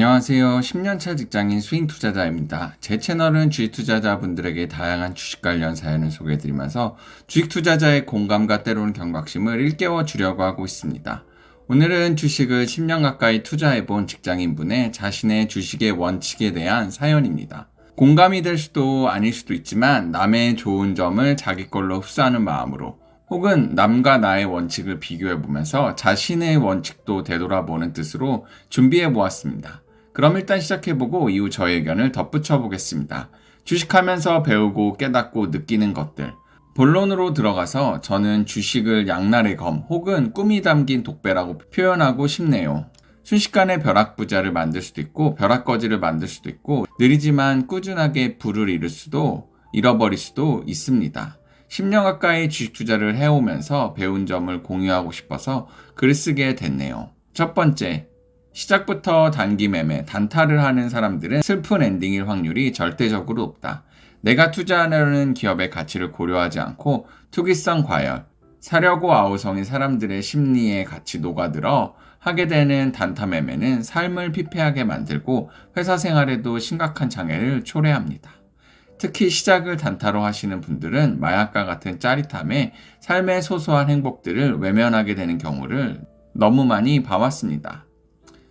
안녕하세요. 10년차 직장인 스윙 투자자입니다. 제 채널은 주식 투자자분들에게 다양한 주식 관련 사연을 소개해드리면서 주식 투자자의 공감과 때로는 경각심을 일깨워 주려고 하고 있습니다. 오늘은 주식을 10년 가까이 투자해본 직장인분의 자신의 주식의 원칙에 대한 사연입니다. 공감이 될 수도 아닐 수도 있지만 남의 좋은 점을 자기 걸로 흡수하는 마음으로 혹은 남과 나의 원칙을 비교해보면서 자신의 원칙도 되돌아보는 뜻으로 준비해 보았습니다. 그럼 일단 시작해보고 이후 저의 의견을 덧붙여 보겠습니다. 주식하면서 배우고 깨닫고 느끼는 것들. 본론으로 들어가서 저는 주식을 양날의 검 혹은 꿈이 담긴 독배라고 표현하고 싶네요. 순식간에 벼락부자를 만들 수도 있고 벼락거지를 만들 수도 있고 느리지만 꾸준하게 부를 잃어버릴 수도 있습니다. 10년 가까이 주식 투자를 해오면서 배운 점을 공유하고 싶어서 글을 쓰게 됐네요. 첫 번째, 시작부터 단기 매매, 단타를 하는 사람들은 슬픈 엔딩일 확률이 절대적으로 높다. 내가 투자하려는 기업의 가치를 고려하지 않고 투기성 과열, 사려고 아우성인 사람들의 심리에 같이 녹아들어 하게 되는 단타 매매는 삶을 피폐하게 만들고 회사 생활에도 심각한 장애를 초래합니다. 특히 시작을 단타로 하시는 분들은 마약과 같은 짜릿함에 삶의 소소한 행복들을 외면하게 되는 경우를 너무 많이 봐왔습니다.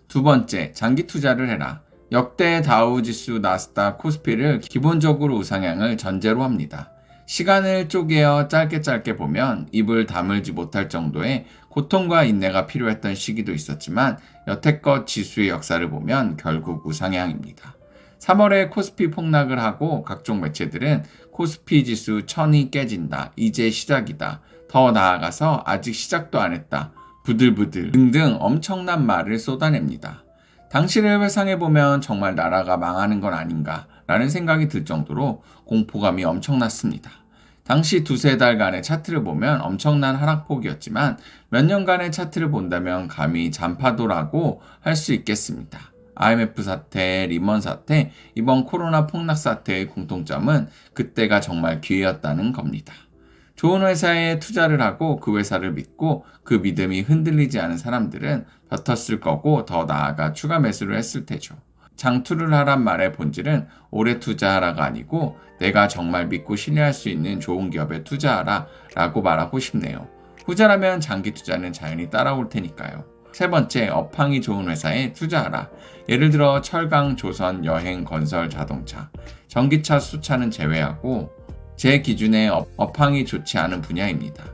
두 번째, 장기 투자를 해라. 역대 다우지수, 나스닥, 코스피를 기본적으로 우상향을 전제로 합니다. 시간을 쪼개어 짧게 보면 입을 다물지 못할 정도의 고통과 인내가 필요했던 시기도 있었지만 여태껏 지수의 역사를 보면 결국 우상향입니다. 3월에 코스피 폭락을 하고 각종 매체들은 코스피 지수 1000이 깨진다, 이제 시작이다, 더 나아가서 아직 시작도 안 했다, 부들부들 등등 엄청난 말을 쏟아냅니다. 당시를 회상해보면 정말 나라가 망하는 건 아닌가 라는 생각이 들 정도로 공포감이 엄청났습니다. 당시 두세 달간의 차트를 보면 엄청난 하락폭이었지만 몇 년간의 차트를 본다면 감히 잔파도라고 할 수 있겠습니다. IMF 사태, 리먼 사태, 이번 코로나 폭락 사태의 공통점은 그때가 정말 기회였다는 겁니다. 좋은 회사에 투자를 하고 그 회사를 믿고 그 믿음이 흔들리지 않은 사람들은 버텼을 거고 더 나아가 추가 매수를 했을 테죠. 장투를 하란 말의 본질은 오래 투자하라가 아니고 내가 정말 믿고 신뢰할 수 있는 좋은 기업에 투자하라 라고 말하고 싶네요. 후자라면 장기 투자는 자연히 따라올 테니까요. 세 번째, 업황이 좋은 회사에 투자하라. 예를 들어 철강, 조선, 여행, 건설, 자동차, 전기차, 수차는 제외하고 제 기준에 업황이 좋지 않은 분야입니다.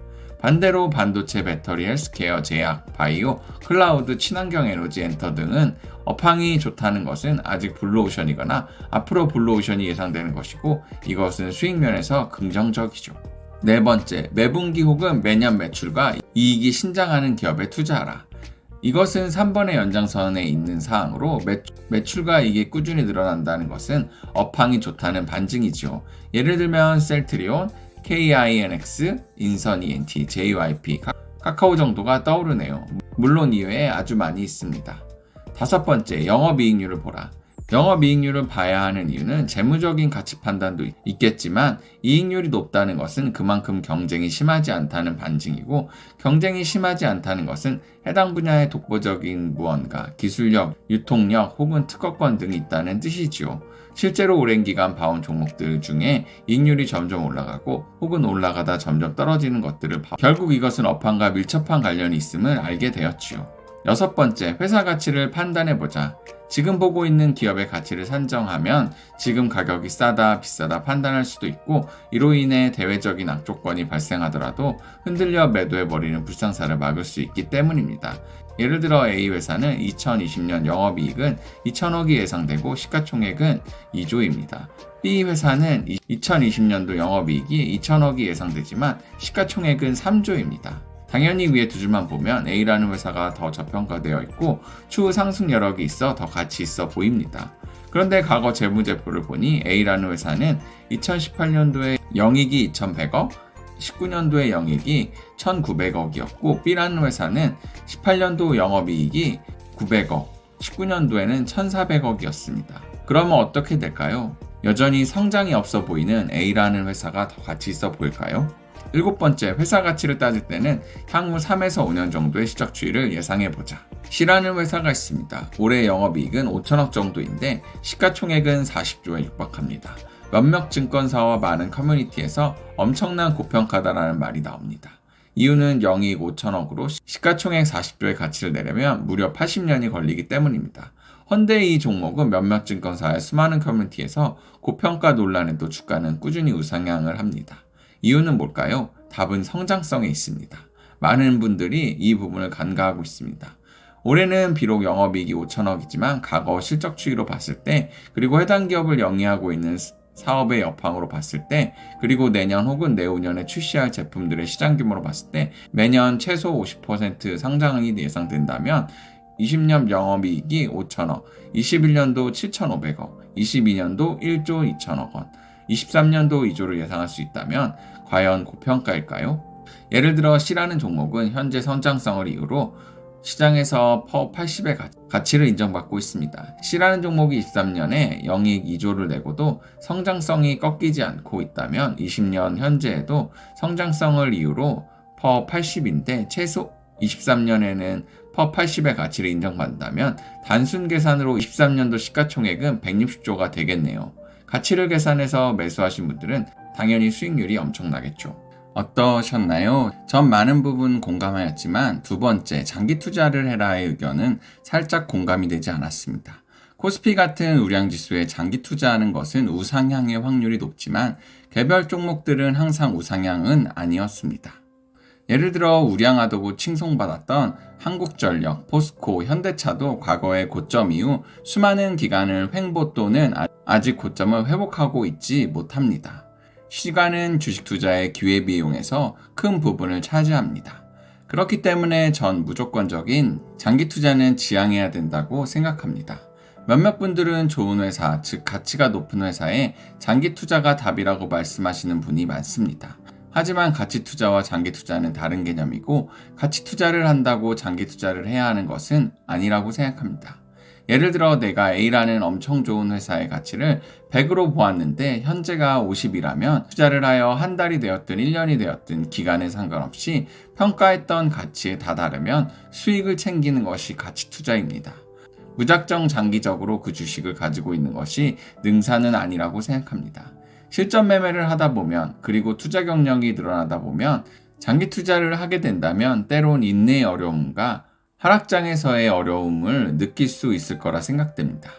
반대로 반도체, 배터리, 헬스케어, 제약, 바이오, 클라우드, 친환경 에너지, 엔터 등은 업황이 좋다는 것은 아직 블루오션이거나 앞으로 블루오션이 예상되는 것이고 이것은 수익 면에서 긍정적이죠. 네 번째, 매분기 혹은 매년 매출과 이익이 신장하는 기업에 투자하라. 이것은 3번의 연장선에 있는 사항으로 매출과 이익이 꾸준히 늘어난다는 것은 업황이 좋다는 반증이죠. 예를 들면 셀트리온, KINX, 인선 ENT, JYP, 카카오 정도가 떠오르네요. 물론 이외에 아주 많이 있습니다. 다섯 번째, 영업이익률을 보라. 영업이익률을 봐야 하는 이유는 재무적인 가치 판단도 있겠지만 이익률이 높다는 것은 그만큼 경쟁이 심하지 않다는 반증이고 경쟁이 심하지 않다는 것은 해당 분야의 독보적인 무언가, 기술력, 유통력 혹은 특허권 등이 있다는 뜻이지요. 실제로 오랜 기간 봐온 종목들 중에 이익률이 점점 올라가고 혹은 올라가다 점점 떨어지는 것들을 결국 이것은 업황과 밀접한 관련이 있음을 알게 되었지요. 여섯 번째, 회사 가치를 판단해보자. 지금 보고 있는 기업의 가치를 산정하면 지금 가격이 싸다, 비싸다 판단할 수도 있고 이로 인해 대외적인 악조건이 발생하더라도 흔들려 매도해버리는 불상사를 막을 수 있기 때문입니다. 예를 들어 A 회사는 2020년 영업이익은 2천억이 예상되고 시가총액은 2조입니다. B 회사는 2020년도 영업이익이 2천억이 예상되지만 시가총액은 3조입니다. 당연히 위에 두 줄만 보면 A라는 회사가 더 저평가되어 있고 추후 상승 여력이 있어 더 가치 있어 보입니다. 그런데 과거 재무제표를 보니 A라는 회사는 2018년도에 영익이 2,100억, 19년도에 영익이 1,900억이었고 B라는 회사는 18년도 영업이익이 900억, 19년도에는 1,400억이었습니다. 그러면 어떻게 될까요? 여전히 성장이 없어 보이는 A라는 회사가 더 가치 있어 보일까요? 7번째, 회사 가치를 따질 때는 향후 3에서 5년 정도의 실적 추이를 예상해보자. C라는 회사가 있습니다. 올해 영업이익은 5천억 정도인데 시가총액은 40조에 육박합니다. 몇몇 증권사와 많은 커뮤니티에서 엄청난 고평가다라는 말이 나옵니다. 이유는 영이익 5천억으로 시가총액 40조의 가치를 내려면 무려 80년이 걸리기 때문입니다. 헌데 이 종목은 몇몇 증권사의 수많은 커뮤니티에서 고평가 논란에도 주가는 꾸준히 우상향을 합니다. 이유는 뭘까요? 답은 성장성에 있습니다. 많은 분들이 이 부분을 간과하고 있습니다. 올해는 비록 영업이익이 5천억이지만 과거 실적 추이로 봤을 때, 그리고 해당 기업을 영위하고 있는 사업의 여파로 봤을 때, 그리고 내년 혹은 내후년에 출시할 제품들의 시장 규모로 봤을 때 매년 최소 50% 상장이 예상된다면 20년 영업이익이 5천억, 21년도 7,500억, 22년도 1조 2천억 원, 23년도 2조를 예상할 수 있다면 과연 고평가일까요? 예를 들어 C라는 종목은 현재 성장성을 이유로 시장에서 퍼 80의 가치를 인정받고 있습니다. C라는 종목이 23년에 영이익 2조를 내고도 성장성이 꺾이지 않고 있다면 20년 현재에도 성장성을 이유로 퍼 80인데 최소 23년에는 퍼 80의 가치를 인정받는다면 단순 계산으로 23년도 시가총액은 160조가 되겠네요. 가치를 계산해서 매수하신 분들은 당연히 수익률이 엄청나겠죠. 어떠셨나요? 전 많은 부분 공감하였지만 두 번째, 장기 투자를 해라의 의견은 살짝 공감이 되지 않았습니다. 코스피 같은 우량지수에 장기 투자하는 것은 우상향의 확률이 높지만 개별 종목들은 항상 우상향은 아니었습니다. 예를 들어 우량하다고 칭송받았던 한국전력, 포스코, 현대차도 과거의 고점 이후 수많은 기간을 횡보 또는 아직 고점을 회복하고 있지 못합니다. 시간은 주식 투자의 기회비용에서 큰 부분을 차지합니다. 그렇기 때문에 전 무조건적인 장기 투자는 지향해야 된다고 생각합니다. 몇몇 분들은 좋은 회사, 즉 가치가 높은 회사에 장기 투자가 답이라고 말씀하시는 분이 많습니다. 하지만 가치 투자와 장기 투자는 다른 개념이고 가치 투자를 한다고 장기 투자를 해야 하는 것은 아니라고 생각합니다. 예를 들어 내가 A라는 엄청 좋은 회사의 가치를 100으로 보았는데 현재가 50이라면 투자를 하여 한 달이 되었든 1년이 되었든 기간에 상관없이 평가했던 가치에 다다르면 수익을 챙기는 것이 가치 투자입니다. 무작정 장기적으로 그 주식을 가지고 있는 것이 능사는 아니라고 생각합니다. 실전 매매를 하다 보면, 그리고 투자 경력이 늘어나다 보면 장기 투자를 하게 된다면 때론 인내의 어려움과 하락장에서의 어려움을 느낄 수 있을 거라 생각됩니다.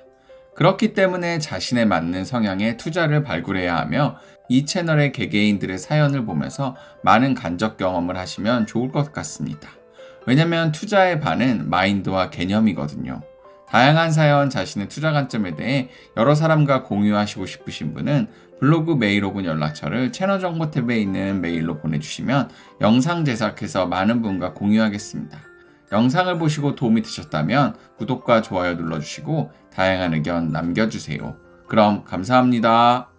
그렇기 때문에 자신에 맞는 성향의 투자를 발굴해야 하며 이 채널의 개개인들의 사연을 보면서 많은 간접 경험을 하시면 좋을 것 같습니다. 왜냐면 투자의 반은 마인드와 개념이거든요. 다양한 사연, 자신의 투자 관점에 대해 여러 사람과 공유하시고 싶으신 분은 블로그 메일 혹은 연락처를 채널 정보 탭에 있는 메일로 보내주시면 영상 제작해서 많은 분과 공유하겠습니다. 영상을 보시고 도움이 되셨다면 구독과 좋아요 눌러주시고 다양한 의견 남겨주세요. 그럼 감사합니다.